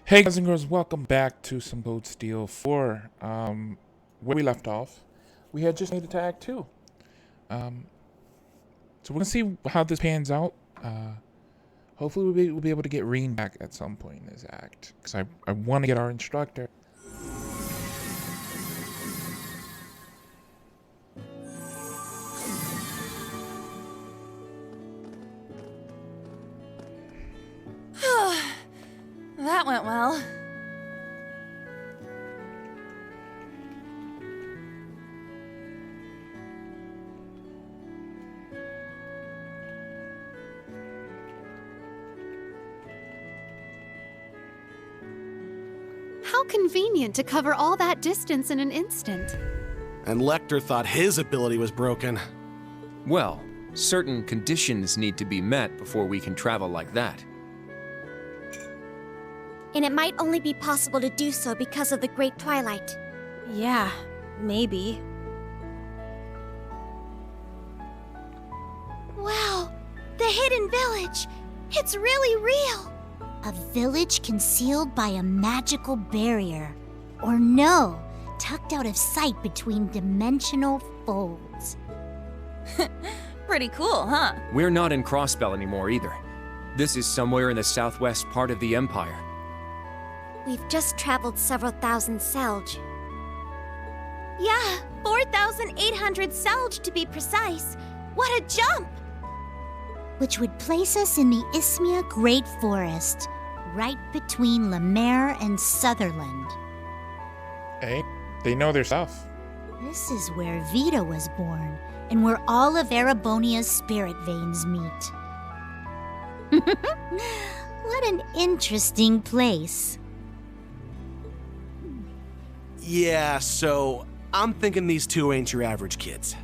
Hey guys and girls, welcome back to some Gold Steel 4. Where we left off, we had just made it to Act 2. So we're gonna see how this pans out. Hopefully we'll be able to get Reen back at some point in this act, because I want to get our instructor. That went well. How convenient to cover all that distance in an instant. And Lecter thought his ability was broken. Well, certain conditions need to be met before we can travel like that. And it might only be possible to do so because of the Great Twilight. Yeah, maybe. Wow! The Hidden Village! It's really real! A village concealed by a magical barrier. Or no, tucked out of sight between dimensional folds. Pretty cool, huh? We're not in Crossbell anymore either. This is somewhere in the southwest part of the Empire. We've just traveled several thousand Selge. Yeah, 4,800 Selge to be precise. What a jump! Which would place us in the Ismia Great Forest, right between Lemaire and Sutherland. Hey, they know their stuff. This is where Vita was born, and where all of Erebonia's spirit veins meet. What an interesting place. Yeah, so I'm thinking these two ain't your average kids.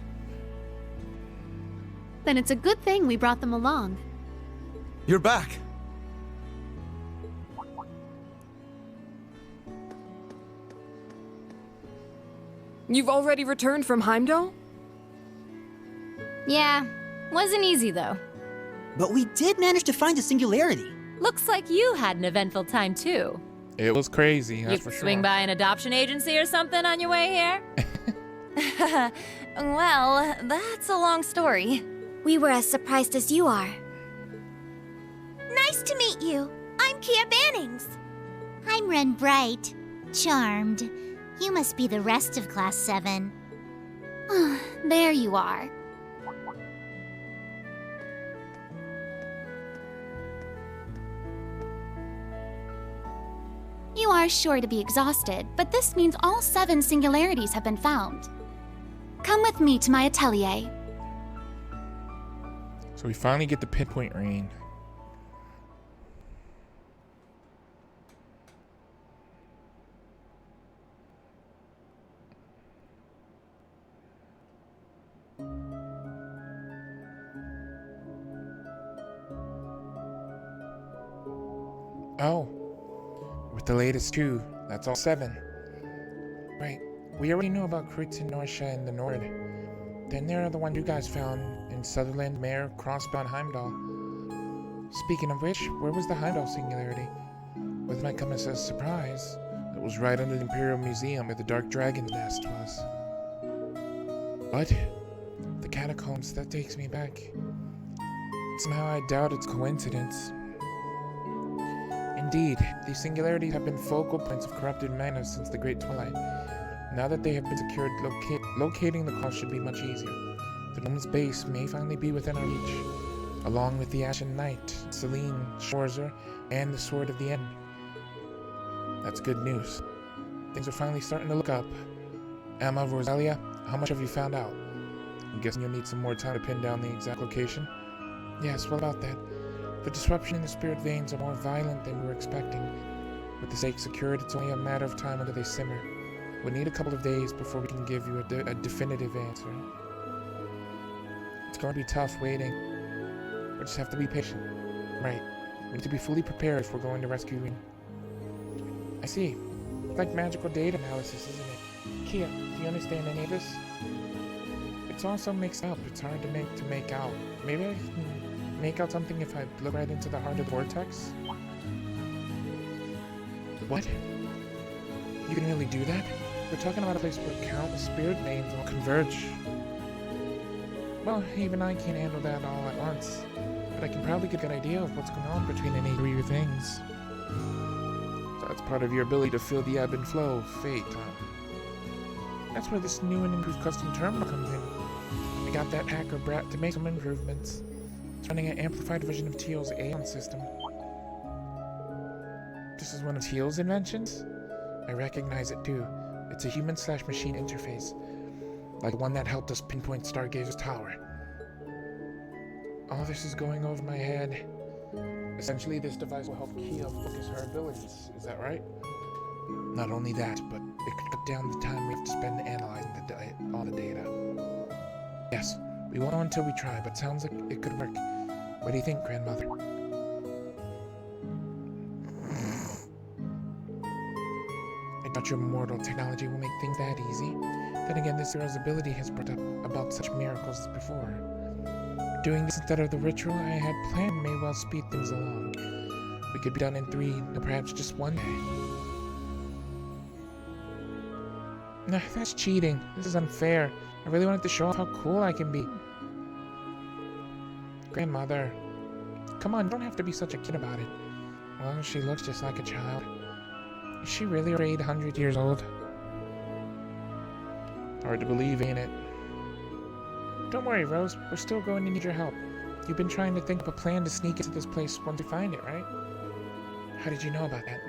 Then it's a good thing we brought them along. You're back. You've already returned from Heimdall? Yeah, wasn't easy though. But we did manage to find a singularity. Looks like you had an eventful time too. It was crazy, that's You for sure. swing by an adoption agency or something on your way here? Well, that's a long story. We were as surprised as you are. Nice to meet you. I'm Kia Bannings. I'm Ren Bright. Charmed. You must be the rest of Class 7. There you are. You are sure to be exhausted, but this means all 7 singularities have been found. Come with me to my atelier. So we finally get to pinpoint Reen. Oh, with the latest 2, that's all 7. Right, we already know about Kritz and Norsha in the Nord. Then there are the ones you guys found in Sutherland, Mare, Crossbow, and Heimdall. Speaking of which, where was the Heimdall singularity? Well, it might come as a surprise. It was right under the Imperial Museum where the Dark Dragon nest was. But the catacombs, that takes me back. Somehow I doubt it's coincidence. Indeed, these singularities have been focal points of corrupted mana since the Great Twilight. Now that they have been secured, locating the cause should be much easier. The gnome's base may finally be within our reach, along with the Ashen Knight, Celine, Schwarzer, and the Sword of the End. That's good news. Things are finally starting to look up. Emma, Rosalia, how much have you found out? I'm guessing you'll need some more time to pin down the exact location? Yes, what about that? The disruption in the spirit veins are more violent than we were expecting. With the stake secured, it's only a matter of time until they simmer. We'll need a couple of days before we can give you a definitive answer. It's going to be tough waiting. We'll just have to be patient. Right. We need to be fully prepared if we're going to rescue Reen. I see. It's like magical data analysis, isn't it? Kia, do you understand any of this? It's all so mixed up. It's hard to make out. Maybe I can make out something if I look right into the heart of the vortex? What? You can really do that? We're talking about a place where countless spirit names all converge. Well, even I can't handle that all at once, but I can probably get a good idea of what's going on between any three things. So that's part of your ability to feel the ebb and flow of fate, huh? That's where this new and improved custom terminal comes in. I got that hacker brat to make some improvements. It's running an amplified version of Teal's Aeon system. This is one of Teal's inventions? I recognize it too. It's a human/machine interface, like the one that helped us pinpoint Stargazer's tower. All this is going over my head. Essentially, this device will help Kia focus her abilities. Is that right? Not only that, but it could cut down the time we have to spend analyzing all the data. Yes, we won't know until we try, but sounds like it could work. What do you think, Grandmother? I doubt your mortal technology will make things that easy. Then again, this girl's ability has brought up about such miracles before. Doing this instead of the ritual I had planned may well speed things along. We could be done in 3, or perhaps just 1 day. Nah, that's cheating. This is unfair. I really wanted to show off how cool I can be. Grandmother. Come on, you don't have to be such a kid about it. Well, she looks just like a child. Is she really 800 years old? Hard to believe, ain't it? Don't worry, Rose. We're still going to need your help. You've been trying to think of a plan to sneak into this place once we find it, right? How did you know about that?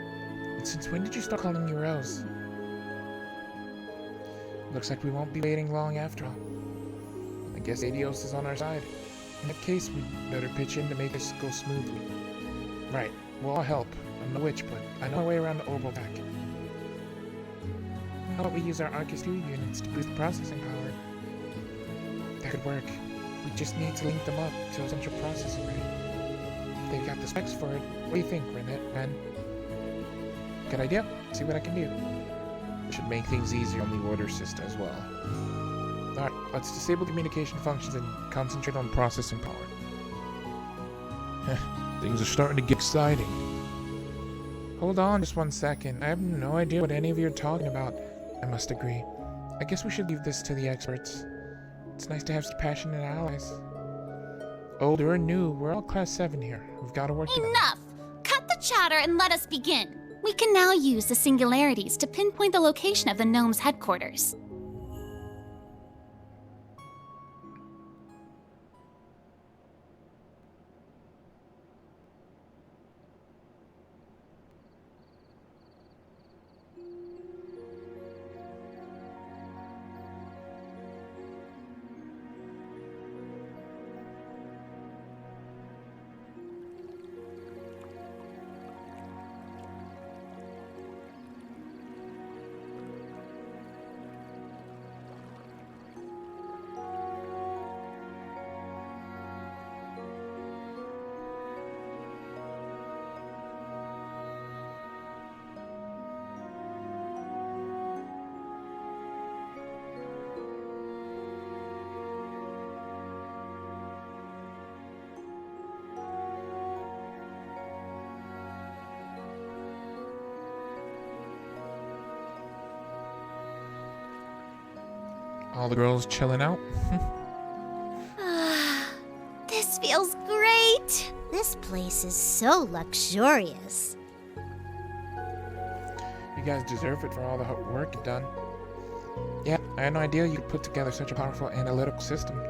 And since when did you start calling me Rose? Looks like we won't be waiting long after all. I guess Adios is on our side. In that case, we'd better pitch in to make this go smoothly. Right, we'll all help. I'm no witch, but I know my way around the Orbotech. How about we use our Arcus 2 units to boost processing power? That could work. We just need to link them up to a central processing ring. They've got the specs for it. What do you think, Ren? Good idea. See what I can do. Should make things easier on the order system as well. Alright, let's disable communication functions and concentrate on processing power. Things are starting to get exciting. Hold on just 1 second. I have no idea what any of you are talking about. I must agree. I guess we should leave this to the experts. It's nice to have such passionate allies. Old or new, we're all class 7 here. We've got to work together. Enough! Cut the chatter and let us begin. We can now use the singularities to pinpoint the location of the gnome's headquarters. All the girls chilling out? This feels great. This place is so luxurious. You guys deserve it for all the hard work you've done. Yeah, I had no idea you could put together such a powerful analytical system.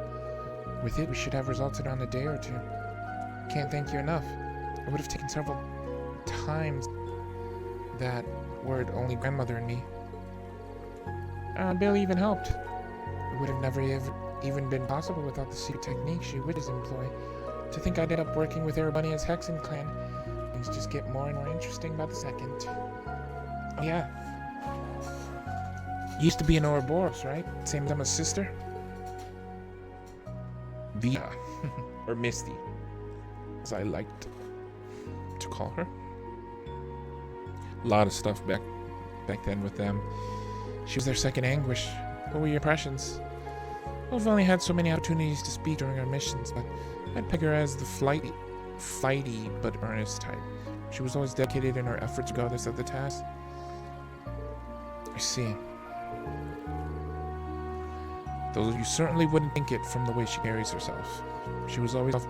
With it, we should have results in around a day or 2. Can't thank you enough. It would have taken several times that word only Grandmother and me. Billy even helped. It would have never even been possible without the secret techniques she witches employ. To think I'd end up working with Erebonia's Hexen clan. Things just get more and more interesting by the second. Oh yeah. Used to be an Ouroboros, right? Same as Emma's sister? Via. Or Misty, as I liked to call her. A lot of stuff back then with them. She was their second Anguish. What were your impressions? Well, we've only had so many opportunities to speak during our missions, but I'd peg her as the flighty but earnest type. She was always dedicated in her efforts regardless of the task. I see. Though you certainly wouldn't think it from the way she carries herself. She was always off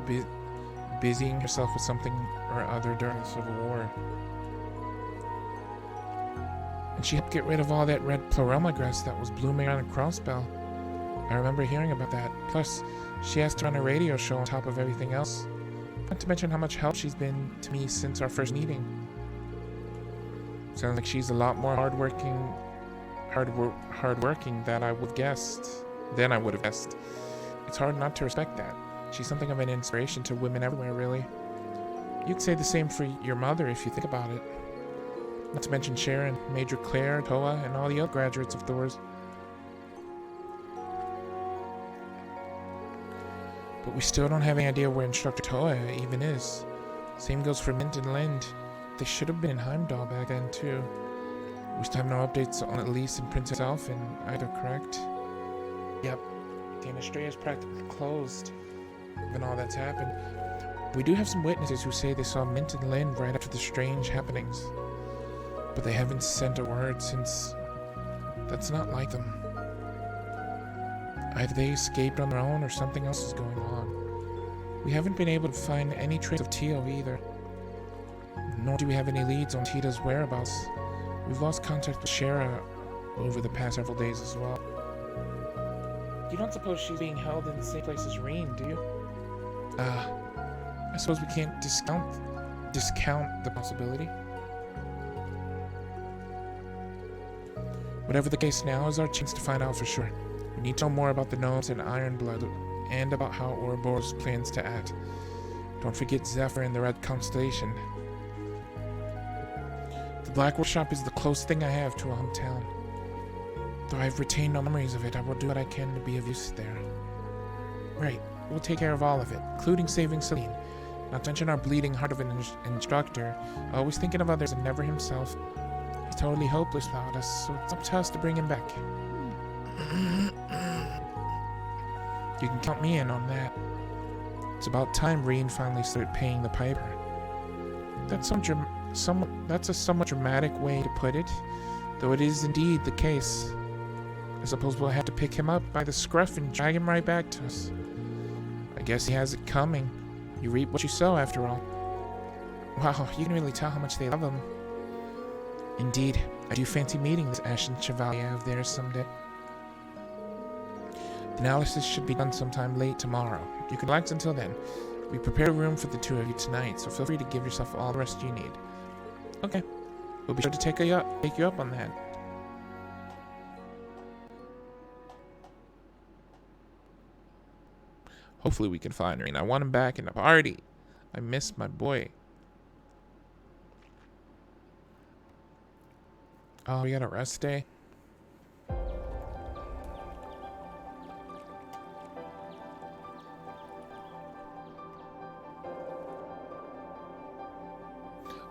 busying herself with something or other during the Civil War. And she helped get rid of all that red pleroma grass that was blooming around the Crossbell. I remember hearing about that. Plus, she asked to run a radio show on top of everything else. Not to mention how much help she's been to me since our first meeting. Sounds like she's a lot more hardworking than I would have guessed. It's hard not to respect that. She's something of an inspiration to women everywhere, really. You could say the same for your mother if you think about it. Not to mention Sharon, Major Claire, Toa, and all the other graduates of Thor's. But we still don't have any idea where Instructor Toa even is. Same goes for Mint and Lind. They should have been in Heimdall back then, too. We still have no updates on Elise and Princess Elfin either, correct? Yep. The Innistrad is practically closed, given all that's happened. We do have some witnesses who say they saw Mint and Lind right after the strange happenings. But they haven't sent a word since. That's not like them. Either they escaped on their own or something else is going on. We haven't been able to find any trace of Tio either. Nor do we have any leads on Tita's whereabouts. We've lost contact with Shara over the past several days as well. You don't suppose she's being held in the same place as Reen, do you? I suppose we can't discount the possibility. Whatever the case, now is our chance to find out for sure. We need to know more about the gnomes and Ironblood, and about how Ouroboros plans to act. Don't forget Zephyr and the Red Constellation. The Black Workshop is the closest thing I have to a hometown. Though I've retained no memories of it, I will do what I can to be of use there. Right, we'll take care of all of it, including saving Celine. Not to mention our bleeding heart of an instructor, always thinking of others and never himself. He's totally hopeless without us, so it's up to us to bring him back. You can count me in on that. It's about time Reen finally started paying the piper. That's a somewhat dramatic way to put it, though it is indeed the case. I suppose we'll have to pick him up by the scruff and drag him right back to us. I guess he has it coming. You reap what you sow, after all. Wow, you can really tell how much they love him. Indeed, I do fancy meeting this Ashen Chevalier of theirs someday. The analysis should be done sometime late tomorrow. You can relax until then. We prepared a room for the two of you tonight, so feel free to give yourself all the rest you need. Okay. We'll be sure to take you up on that. Hopefully we can find Reen. I want him back in the party. I miss my boy. Oh, we got a rest day?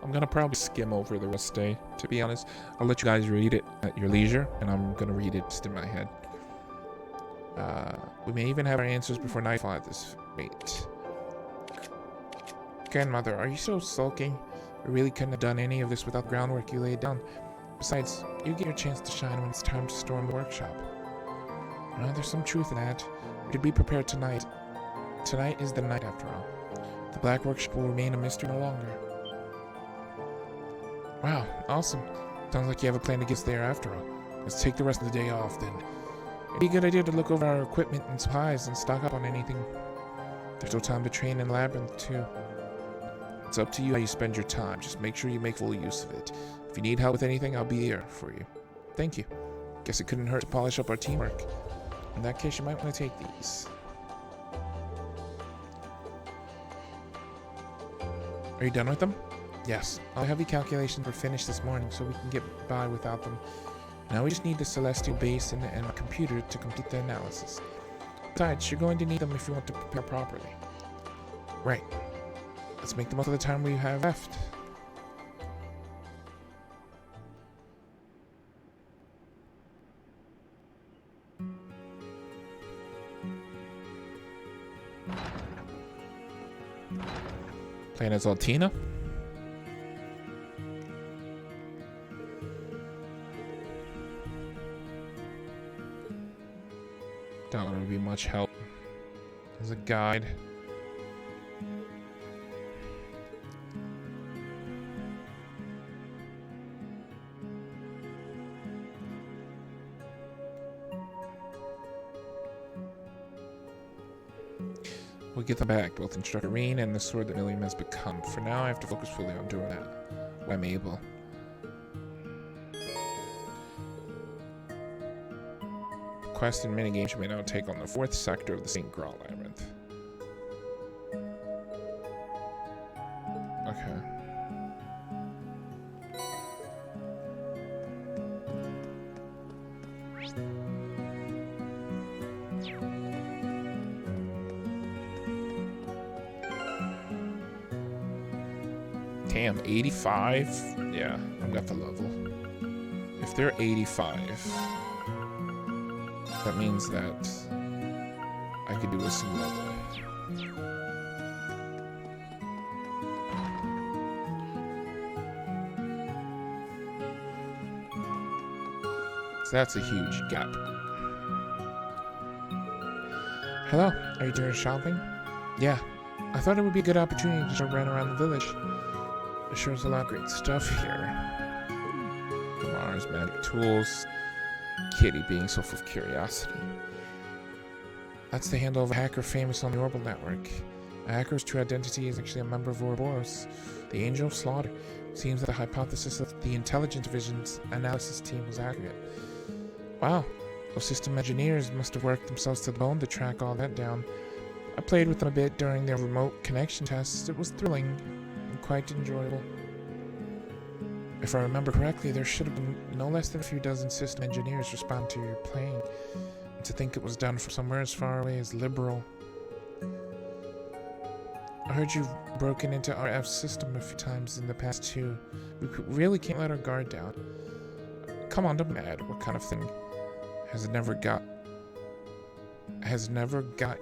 I'm gonna probably skim over the rest day, to be honest. I'll let you guys read it at your leisure, and I'm gonna read it just in my head. We may even have our answers before nightfall at this rate. Grandmother, are you so sulking? We really couldn't have done any of this without the groundwork you laid down. Besides, you get your chance to shine when it's time to storm the workshop. Well, there's some truth in that. We should be prepared tonight. Tonight is the night, after all. The Black Workshop will remain a mystery no longer. Wow, awesome. Sounds like you have a plan to get us there after all. Let's take the rest of the day off, then. It'd be a good idea to look over our equipment and supplies and stock up on anything. There's no time to train in Labyrinth, too. It's up to you how you spend your time. Just make sure you make full use of it. If you need help with anything, I'll be here for you. Thank you. Guess it couldn't hurt to polish up our teamwork. In that case, you might want to take these. Are you done with them? Yes. All the heavy calculations were finished this morning, so we can get by without them. Now we just need the Celestial Basin and a computer to complete the analysis. Besides, you're going to need them if you want to prepare properly. Right. Let's make the most of the time we have left. Playing as Altina? Doubt it would be much help. As a guide. We'll get them back, both Instructor Reen and the sword that Millium has become. For now, I have to focus fully on doing that when I'm able. Quest and minigames you may now take on the 4th sector of the St. Graal Labyrinth. Okay. Damn, 85? Yeah, I've got the level. If they're 85, that means that I could do a single level. So that's a huge gap. Hello, are you doing shopping? Yeah, I thought it would be a good opportunity to just run around the village. There sure is a lot of great stuff here. Kamar's magic tools. Kitty being so full of curiosity. That's the handle of a hacker famous on the Orbital Network. A hacker's true identity is actually a member of Ouroboros, the Angel of Slaughter. It seems that the hypothesis of the Intelligence Division's analysis team was accurate. Wow, those system engineers must have worked themselves to the bone to track all that down. I played with them a bit during their remote connection tests. It was thrilling and quite enjoyable. If I remember correctly, there should have been no less than a few dozen system engineers respond to your playing. And to think it was done from somewhere as far away as Liberal. I heard you've broken into RF's system a few times in the past too. We really can't let our guard down. Come on, don't be mad. What kind of thing has never got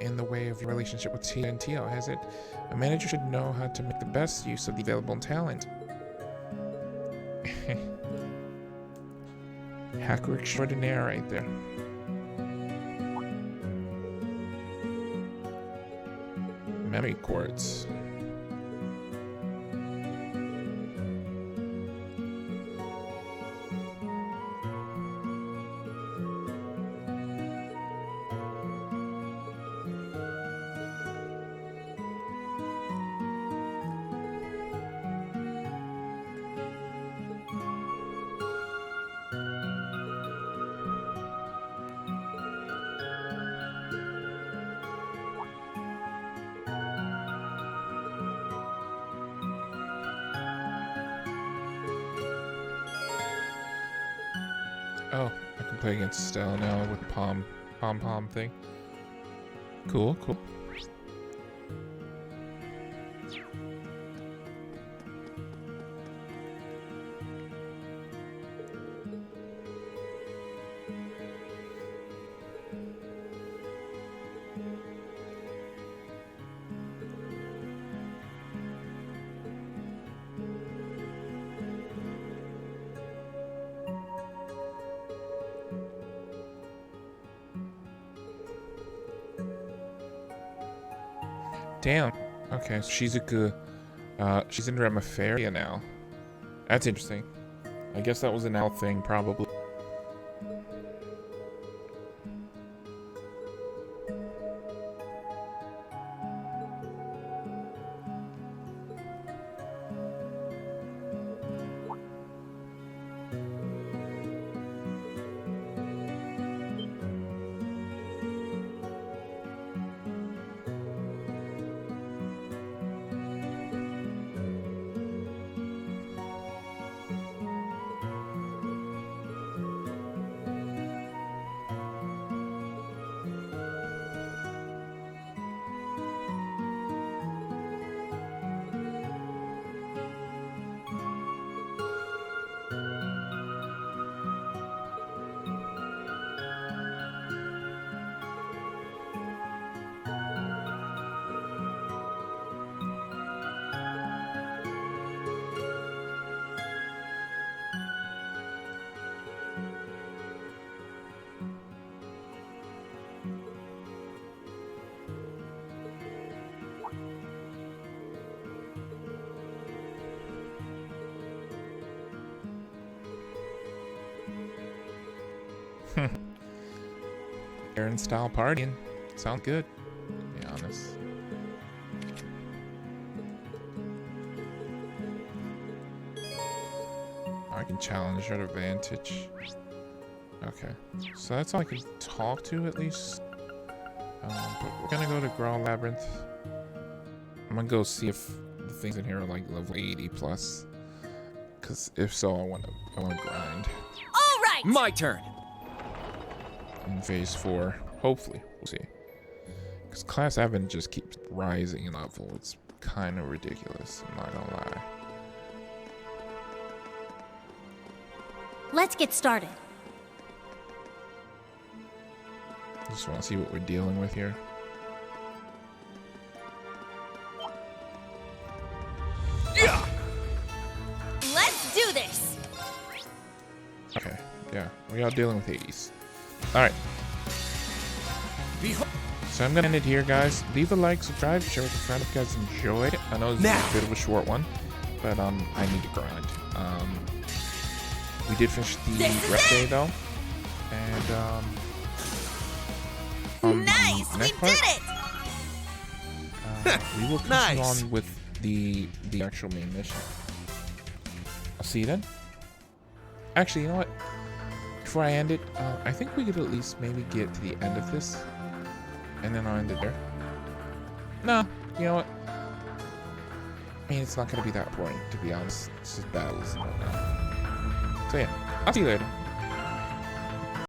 in the way of your relationship with Tia and Tio, has it? A manager should know how to make the best use of the available talent. Hacker extraordinaire right there. Memory quartz. Oh, I can play against Stella now with the pom-pom thing. Cool, cool. Damn. Okay, so she's in Remaferia now. That's interesting. I guess that was an Al thing, probably. Aaron style partying. Sounds good, to be honest. I can challenge her advantage. Okay, so that's all I can talk to at least. But we're gonna go to Grawl Labyrinth. I'm gonna go see if the things in here are like level 80 plus. Cause if so, I wanna grind. All right. My turn. In phase 4, hopefully, we'll see. Cause class Evan just keeps rising in level. It's kind of ridiculous. I'm not gonna lie. Let's get started. Just want to see what we're dealing with here. Let's do this. Okay, yeah, we are dealing with Hades. Alright. So I'm gonna end it here, guys. Leave a like, subscribe, share with a friend if you guys enjoyed. I know this is a bit of a short one, but I need to grind. We did finish the rep day though. And Nice, we next part, did it. we will continue Nice. on with the actual main mission. I'll see you then. Actually, you know what? Before I end it, I think we could at least maybe get to the end of this, and then I'll end it there. No, you know what? I mean, it's not gonna be that boring, to be honest. It's just battles and whatnot. So yeah, I'll see you later.